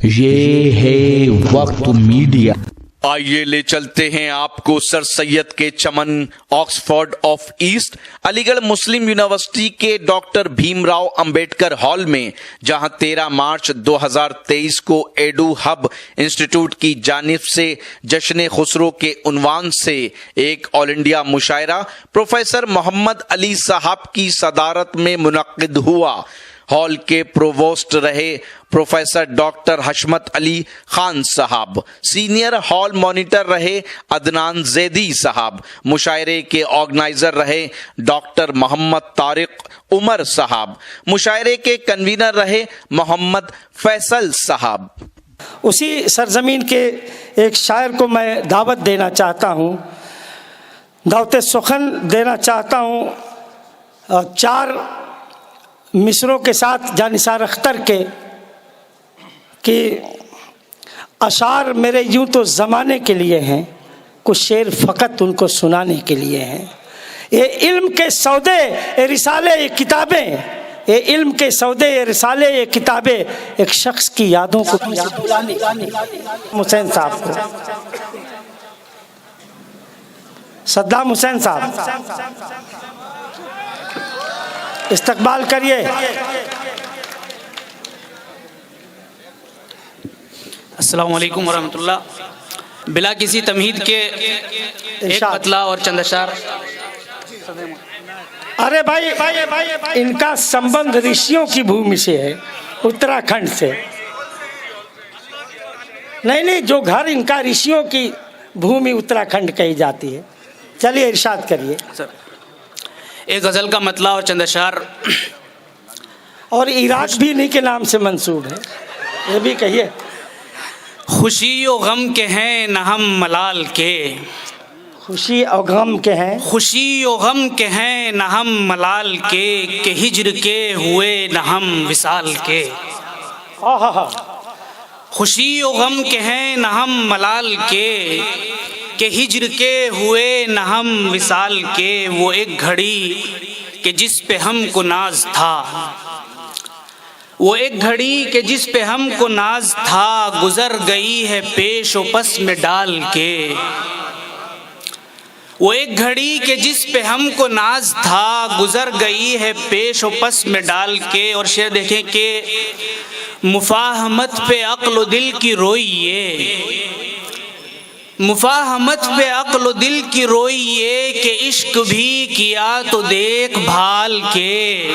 ये है वक्त मीडिया। आइए ले चलते हैं आपको सर सैयद के चमन Oxford of East Aligarh Muslim University के डॉक्टर भीमराव अंबेडकर हॉल में, जहां 13 मार्च 2023 को एडू हब इंस्टीट्यूट की जानिब से जश्न खुसरो के उन्वान से एक ऑल इंडिया मुशायरा प्रोफेसर मोहम्मद अली साहब की सदारत में मुनक्किद हुआ। हॉल के प्रोवोस्ट रहे प्रोफेसर डॉक्टर हशमत अली खान साहब, सीनियर हॉल मॉनिटर रहे अदनान जैदी साहब, मुशायरे के ऑर्गेनाइजर रहे डॉक्टर मोहम्मद तारिक उमर साहब, मुशायरे के कन्वीनर रहे मोहम्मद फैसल साहब। उसी सरजमीन के एक शायर को मैं दावत देना चाहता हूँ, दावत सुखन देना चाहता हूँ 4 मिसरों के साथ जानिसार अख्तर के कि अशार मेरे यूं तो ज़माने के लिए हैं, कुछ शेर फ़कत उनको सुनाने के लिए हैं। ये इल्म के सौदे ये रिसाले ये किताबें, ये इल्म के सौदे ये रिसाले ये किताबें एक शख्स की यादों को हुसैन साहब को, सद्दाम हुसैन साहब इस्तकबाल करिए। अस्सलाम वालेकुम वरहमतुल्लाह। बिला किसी तमहीद के एक पतला और चंद अशार। अरे भाई इनका संबंध ऋषियों की भूमि से है, उत्तराखंड से। नहीं, जो घर इनका ऋषियों की भूमि उत्तराखंड कही जाती है। चलिए इरशाद करिए सर। एक गज़ल का मतला और चंद अशार। और इराक भी इन्हीं के नाम से मंसूब है, ये भी कहिए। खुशी और गम के हैं न हम मलाल के, खुशी और गम के हैं, खुशी और गम के हैं न हम मलाल के हिज्र के हुए न हम विसाल के। खुशी और गम के हैं न हम मलाल के हिज्र के हुए न हम विसाल के। वो एक घड़ी के जिस पे हमको नाज था, वो एक घड़ी के जिस पे हमको नाज था, गुजर गई है पेश व पस में डाल के। वो एक घड़ी के जिस पे हमको नाज था, गुजर गई है पेश व पस में डाल के। और शेर देखें कि मुफाहमत पे अक्ल दिल की रोइए, मुफाहमत पे अक्ल दिल की रोइए कि इश्क भी किया तो देख भाल के।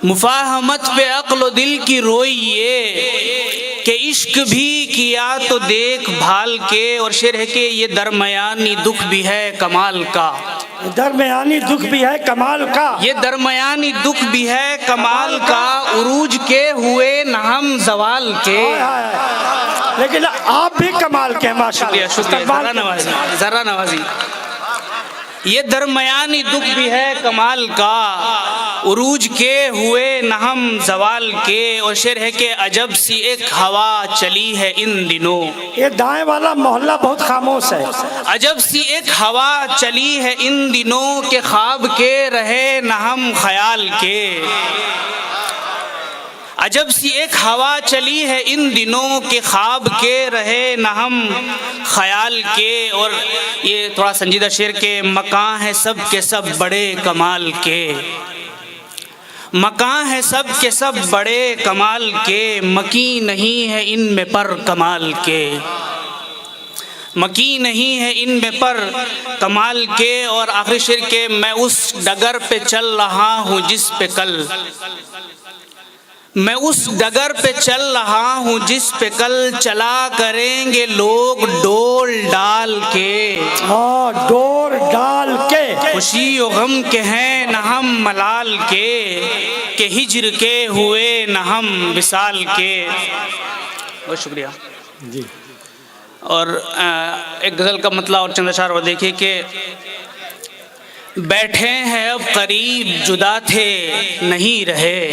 मुफाहमत पे अक्ल दिल की रोइए कि इश्क भी किया तो देख भाल के। और शेर है कि ये दरमयानी दुख भी है कमाल का, दरमयानी दुख भी है कमाल का, ये दरमयानी दुख भी है कमाल का। उरूज के हुए न हम जवाल के। लेकिन आप भी कमाल के, माशाल्लाह। शुक्रिया, जरा नवाजी। ये दरमयानी दुख भी है कमाल का, उरूज के हुए न हम जवाल के। और शेर है कि अजब सी एक हवा चली है इन दिनों, ये दाएं वाला मोहल्ला बहुत खामोश है। अजब सी एक हवा चली है इन दिनों के ख्वाब के रहे न हम ख्याल के। अजब सी एक हवा चली है इन दिनों के ख्वाब के रहे न हम ख्याल के। और ये थोड़ा संजीदा शेर के मकान है सब के सब बड़े कमाल के, मकान है सब के सब बड़े कमाल के। मकी नहीं है इनमें पर कमाल के, मकी नहीं है इनमें पर कमाल के। और आखिरी शेर के मैं उस डगर पे चल रहा हूँ जिस पे कल, मैं उस डगर पे चल रहा हूँ जिस पे कल चला करेंगे लोग डोल डाल के। हाँ, डोल डाल के। खुशी और गम के हैं न हम मलाल के हिज्र के हुए न हम विसाल के। बहुत शुक्रिया जी। और एक गज़ल का मतला और चंद अशार। और देखिए कि बैठे हैं अब करीब जुदा थे नहीं रहे,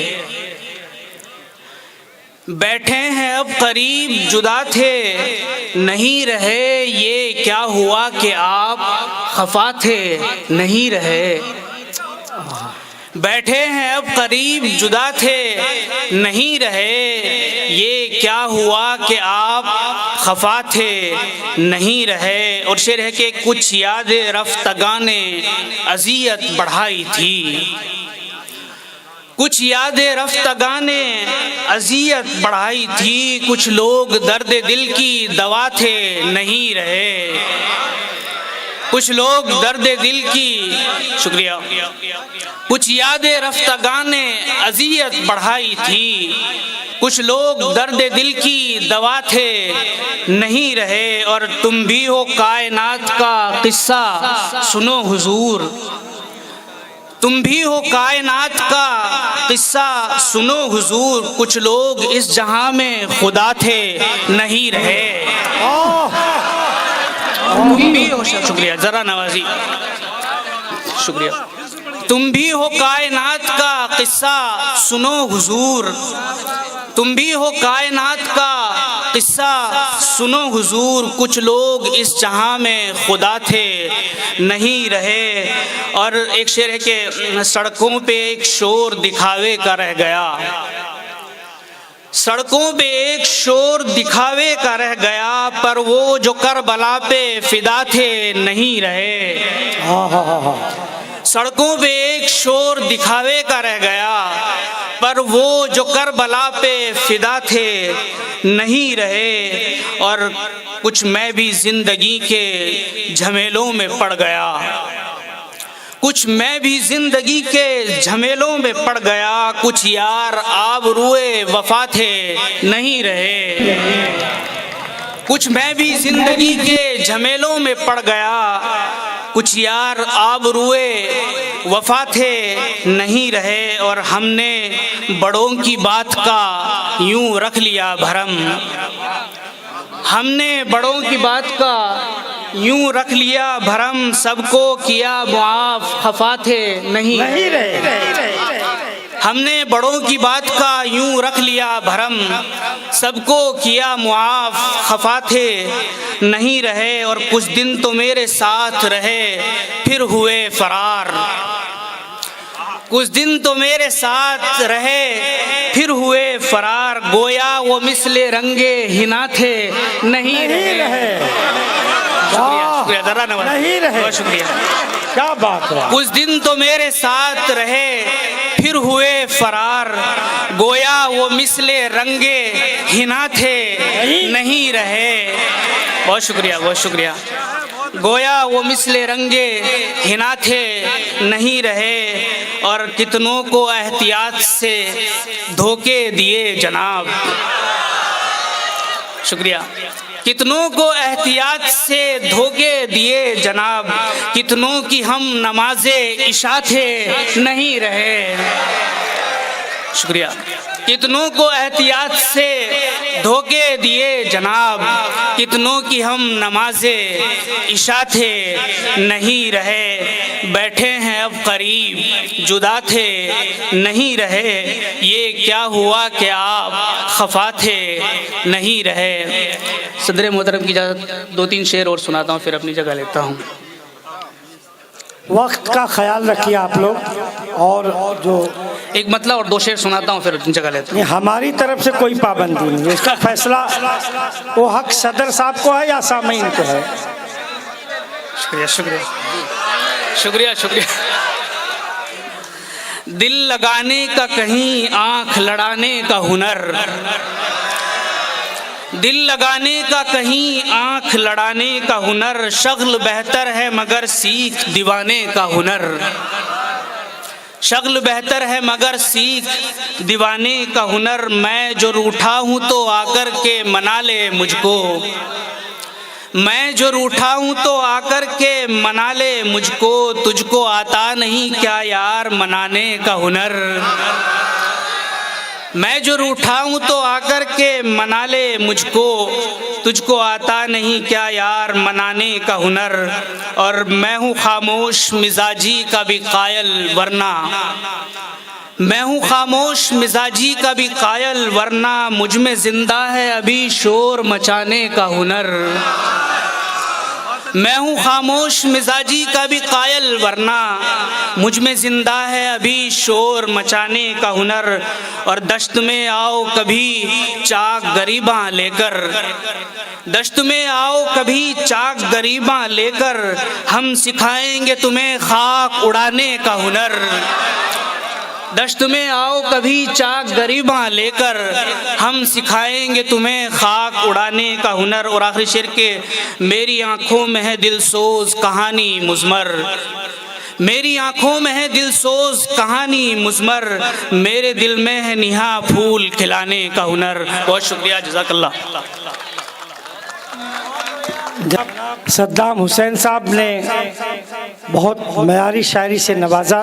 बैठे हैं अब करीब जुदा थे नहीं रहे। ये क्या हुआ कि आप खफा थे नहीं रहे, बैठे हैं अब करीब जुदा थे नहीं रहे, ये क्या हुआ कि आप खफा थे नहीं रहे। और शेर है कि कुछ यादें रफ्तगा ने अजियत बढ़ाई थी, कुछ यादें रफ्तगा ने अजियत बढ़ाई थी, कुछ लोग दर्द दिल की दवा थे नहीं रहे, कुछ लोग दर्द दिल की शुक्रिया, कुछ यादें रफ्तगा ने अजियत बढ़ाई थी, कुछ लोग दर्द दिल की दवा थे नहीं रहे। और तुम भी हो कायनात का किस्सा सुनो हुजूर, तुम भी हो कायनात का किस्सा सुनो हुजूर, कुछ लोग इस जहां में खुदा थे नहीं रहे। तुम भी हो, शुक्रिया जरा नवाजी, शुक्रिया, तुम भी हो कायनात का किस्सा सुनो हुजूर, तुम भी हो कायनात का किस्सा सुनो हुजूर, कुछ लोग इस जहां में खुदा थे नहीं रहे। और एक शेर है कि सड़कों पे एक शोर दिखावे का रह गया, सड़कों पे एक शोर दिखावे का रह गया, पर वो जो करबला पे फिदा थे नहीं रहे। सड़कों पे एक शोर दिखावे का रह गया, पर वो जो करबला पे फिदा थे नहीं रहे। और कुछ मैं भी जिंदगी के झमेलों में पड़ गया, कुछ मैं भी जिंदगी के झमेलों में पड़ गया, कुछ यार आबरूए वफा थे नहीं रहे, कुछ मैं भी जिंदगी के झमेलों में पड़ गया, कुछ यार आबरूए वफा थे नहीं रहे। और हमने बड़ों की बात का यूं रख लिया भरम, हमने बड़ों की बात का यूं रख लिया भरम, सबको किया मुआफ खफा थे नहीं रहे। हमने बड़ों की बात का यूं रख लिया भरम, सबको किया मुआफ खफा थे नहीं रहे। और कुछ दिन तो मेरे साथ रहे फिर हुए फरार, कुछ दिन तो मेरे साथ रहे फिर हुए फरार, गोया वो मिसले रंगे हिना थे नहीं रहे। शुक्रिया जरा नवाज, नहीं रहे, बहुत शुक्रिया, क्या बात है। कुछ दिन तो मेरे साथ रहे फिर हुए फरार, गोया वो मिसले रंगे हिना थे नहीं रहे। बहुत शुक्रिया, बहुत शुक्रिया। गोया वो मिसले रंगे हिना थे नहीं रहे। और कितनों को एहतियात से धोखे दिए जनाब, शुक्रिया, कितनों को एहतियात से धोखे दिए जनाब, कितनों की हम नमाजे इशा थे नहीं रहे। शुक्रिया, कितनों को एहतियात से धोखे दिए जनाब, कितनों की हम नमाजे इशा थे नहीं रहे। बैठे हैं अब करीब जुदा थे नहीं रहे, ये क्या हुआ कि आप खफा थे नहीं रहे। सदर मोहतरम की इजाज़त 2-3 शेर और सुनाता हूँ फिर अपनी जगह लेता हूँ। वक्त का ख्याल रखिए आप लोग, और जो एक मतलब और 2 शेर सुनाता हूँ फिर अपनी जगह लेता हूँ। हमारी तरफ से कोई पाबंदी नहीं है, इसका फैसला वो हक सदर साहब को है या सामीन को है। शुक्रिया, शुक्रिया, शुक्रिया, शुक्रिया। दिल लगाने का कहीं आंख लड़ाने का हुनर, दिल लगाने का कहीं आंख लड़ाने का हुनर, शगल बेहतर है मगर सीख दीवाने का हुनर, शगल बेहतर है मगर सीख दीवाने का हुनर। मैं जो रूठा हूँ तो आकर के मना ले मुझको, मैं जो रूठा हूँ तो आकर के मना ले मुझको, तुझको आता नहीं क्या यार मनाने का हुनर। मैं जो रूठा हूँ तो आकर के मना ले मुझको, तुझको आता नहीं क्या यार मनाने का हुनर। और मैं हूँ खामोश मिजाजी का भी कायल वरना, मैं हूँ खामोश मिजाजी का भी कायल वरना, मुझ में जिंदा है अभी शोर मचाने का हुनर। मैं हूँ खामोश मिजाजी का भी कायल, वरना मुझ में जिंदा है अभी शोर मचाने का हुनर। और दश्त में आओ कभी चाक गरीबा लेकर, दश्त में आओ कभी चाक गरीबा लेकर, हम सिखाएंगे तुम्हें खाक उड़ाने का हुनर। दश्त में आओ कभी चाक गरीबा लेकर, हम सिखाएंगे तुम्हें खाक उड़ाने का हुनर। और आखिरी शेर के, मेरी आंखों में है दिलसोज कहानी मुज़मर, मेरी आंखों में है दिलसोज कहानी मुज़मर, मेरे दिल में है निहा फूल खिलाने का हुनर। बहुत शुक्रिया, जज़ाकल्लाह। सद्दाम हुसैन साहब ने बहुत मयारी शायरी से नवाजा,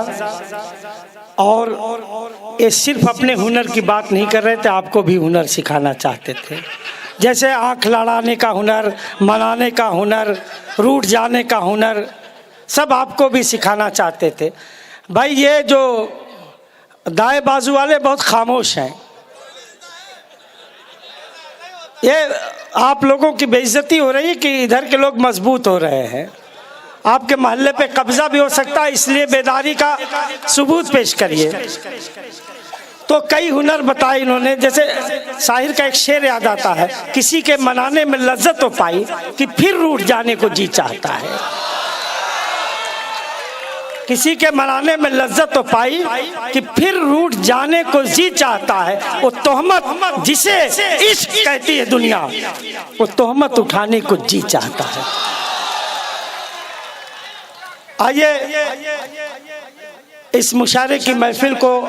और ये सिर्फ अपने हुनर की बात नहीं कर रहे थे, आपको भी हुनर सिखाना चाहते थे। जैसे आँख लड़ाने का हुनर, मनाने का हुनर, रूठ जाने का हुनर, सब आपको भी सिखाना चाहते थे। भाई ये जो दाएं बाजू वाले बहुत खामोश हैं, ये आप लोगों की बेइज्जती हो रही है कि इधर के लोग मजबूत हो रहे हैं। आपके मोहल्ले पे कब्जा भी हो सकता है, इसलिए बेदारी का सबूत पेश करिए। तो कई हुनर बताए इन्होंने, जैसे शाहिर का एक शेर याद आता है, किसी के मनाने में लज्जत तो पाई कि फिर रूठ जाने को जी चाहता है। किसी के मनाने में लज्जत तो पाई कि फिर रूठ जाने को जी चाहता है। वो तोहमत जिसे इश्क कहती है दुनिया, वो तोहमत उठाने को जी चाहता है। आइए इस मुशायरे की महफिल को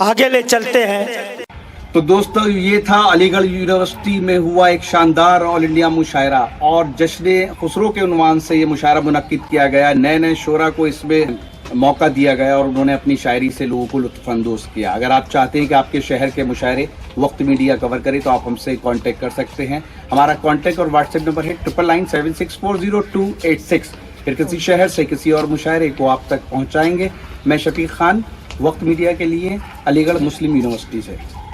आगे ले चलते हैं। तो दोस्तों, ये था अलीगढ़ यूनिवर्सिटी में हुआ एक शानदार ऑल इंडिया मुशायरा, और जश्न खुसरो के उन्वान से ये मुशायरा मुनक्किद किया गया। नए नए शोरा को इसमें मौका दिया गया और उन्होंने अपनी शायरी से लोगों को लुत्फ़अंदोज़ किया। अगर आप चाहते हैं कि आपके शहर के मुशायरे वक्त मीडिया कवर करे तो आप हमसे कांटेक्ट कर सकते हैं। हमारा कांटेक्ट और व्हाट्सएप नंबर है 9997640286। फिर किसी शहर से किसी और मुशायरे को आप तक पहुंचाएंगे। मैं शफीक खान, वक्त मीडिया के लिए, अलीगढ़ मुस्लिम यूनिवर्सिटी से।